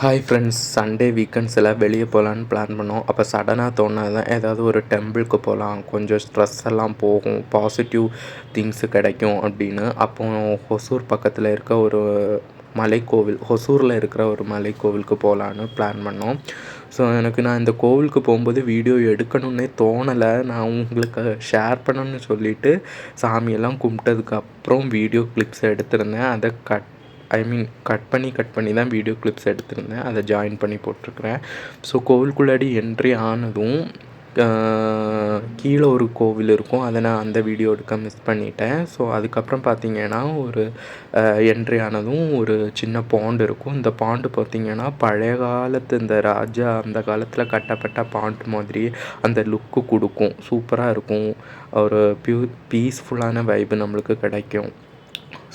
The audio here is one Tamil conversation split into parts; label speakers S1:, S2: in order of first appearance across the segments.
S1: ஹாய் ஃப்ரெண்ட்ஸ், சண்டே வீக்கெண்ட்ஸில் வெளியே போகலான்னு பிளான் பண்ணோம். அப்போ சடனாக தோணுது தான் ஏதாவது ஒரு டெம்பிளுக்கு போகலாம், கொஞ்சம் ஸ்ட்ரெஸ் எல்லாம் போகும், பாசிட்டிவ் திங்ஸு கிடைக்கும் அப்படின்னு. அப்போ ஹொசூர் பக்கத்தில் இருக்க ஒரு மலைக்கோவில், ஹொசூரில் இருக்கிற ஒரு மலைக்கோவிலுக்கு போகலான்னு பிளான் பண்ணோம். ஸோ நான் இந்த கோவிலுக்கு போகும்போது வீடியோ எடுக்கணுன்னே தோணலை. நான் உங்களுக்கு ஷேர் பண்ணணும்னு சொல்லிவிட்டு சாமியெல்லாம் கும்பிட்டதுக்கப்புறம் வீடியோ கிளிப்ஸ் எடுத்திருந்தேன். அதை கட் பண்ணி தான் வீடியோ கிளிப்ஸ் எடுத்திருந்தேன். அதை ஜாயின் பண்ணி போட்டிருக்கிறேன். ஸோ கோவிலுக்குள்ளாடி என்ட்ரி ஆனதும் கீழே ஒரு கோவில் இருக்கும். அதை நான் அந்த வீடியோ எடுக்க மிஸ் பண்ணிட்டேன். ஸோ அதுக்கப்புறம் பார்த்திங்கன்னா ஒரு என்ட்ரி ஆனதும் ஒரு சின்ன பாண்டு இருக்கும். இந்த பாண்டு பார்த்திங்கன்னா பழைய காலத்து இந்த ராஜா அந்த காலத்தில் கட்டப்பட்ட பாண்டு மாதிரி அந்த லுக்கு கொடுக்கும். சூப்பராக இருக்கும். ஒரு பீஸ்ஃபுல்லான வைப்பு நம்மளுக்கு கிடைக்கும்.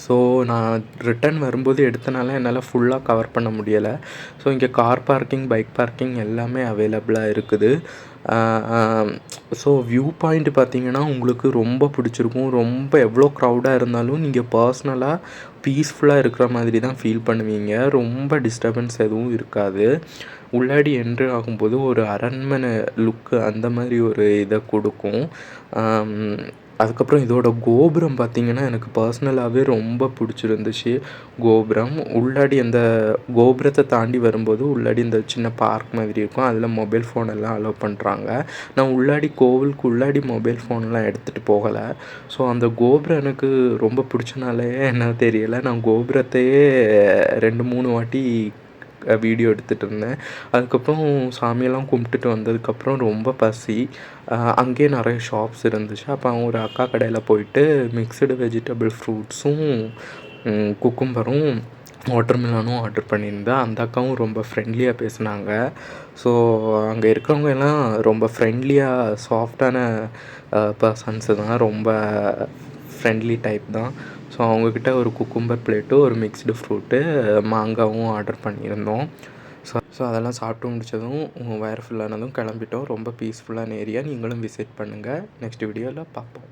S1: ஸோ நான் ரிட்டன் வரும்போது எடுத்தனால என்னால் ஃபுல்லாக கவர் பண்ண முடியலை. ஸோ இங்கே கார் பார்க்கிங், பைக் பார்க்கிங் எல்லாமே அவைலபிளாக இருக்குது. ஸோ வியூ பாயிண்ட் பார்த்திங்கன்னா உங்களுக்கு ரொம்ப பிடிச்சிருக்கும். ரொம்ப எவ்வளோ க்ரௌடாக இருந்தாலும் நீங்கள் பர்சனலாக பீஸ்ஃபுல்லாக இருக்கிற மாதிரி தான் ஃபீல் பண்ணுவீங்க. ரொம்ப டிஸ்டர்பன்ஸ் எதுவும் இருக்காது. உள்ளாடி என்ட்ரி ஆகும்போது ஒரு அரண்மனை லுக்கு அந்த மாதிரி ஒரு இதை கொடுக்கும். அதுக்கப்புறம் இதோட கோபுரம் பார்த்திங்கன்னா எனக்கு பர்சனலாகவே ரொம்ப பிடிச்சிருந்துச்சு. கோபுரம் உள்ளாடி அந்த கோபுரத்தை தாண்டி வரும்போது உள்ளாடி இந்த சின்ன பார்க் மாதிரி இருக்கும். அதில் மொபைல் ஃபோன் எல்லாம் அலோவ் பண்ணுறாங்க. நான் உள்ளாடி கோவிலுக்கு உள்ளாடி மொபைல் ஃபோன்லாம் எடுத்துகிட்டு போகலை. ஸோ அந்த கோபுரம் எனக்கு ரொம்ப பிடிச்சனாலே என்ன தெரியலை, நான் கோபுரத்தையே 2-3 வாட்டி வீடியோ எடுத்துகிட்டு இருந்தேன். அதுக்கப்புறம் சாமியெல்லாம் கும்பிட்டுட்டு வந்ததுக்கப்புறம் ரொம்ப பசி. அங்கேயே நிறைய ஷாப்ஸ் இருந்துச்சு. அப்போ ஒரு அக்கா கடையில் போயிட்டு மிக்சடு வெஜிடபிள் ஃப்ரூட்ஸும் குக்கும்பரும் வாட்டர்மெலனும் ஆர்டர் பண்ணியிருந்தேன். அந்த அக்காவும் ரொம்ப ஃப்ரெண்ட்லியாக பேசினாங்க. ஸோ அங்கே இருக்கிறவங்க எல்லாம் ரொம்ப ஃப்ரெண்ட்லியாக சாஃப்டான பர்சன்ஸு தான், ரொம்ப ஃப்ரெண்ட்லி டைப் தான். ஸோ அவங்கக்கிட்ட ஒரு குக்கும்பர் பிளேட்டு, ஒரு மிக்ஸ்டு ஃப்ரூட்டு, மாங்காவும் ஆர்டர் பண்ணியிருந்தோம். ஸோ அதெல்லாம் சாப்பிட்டு முடித்ததும் வயர் ஃபுல்லானதும் கிளம்பிட்டோம். ரொம்ப பீஸ்ஃபுல்லான ஏரியா. நீங்களும் விசிட் பண்ணுங்கள். நெக்ஸ்ட் வீடியோவில் பார்ப்போம்.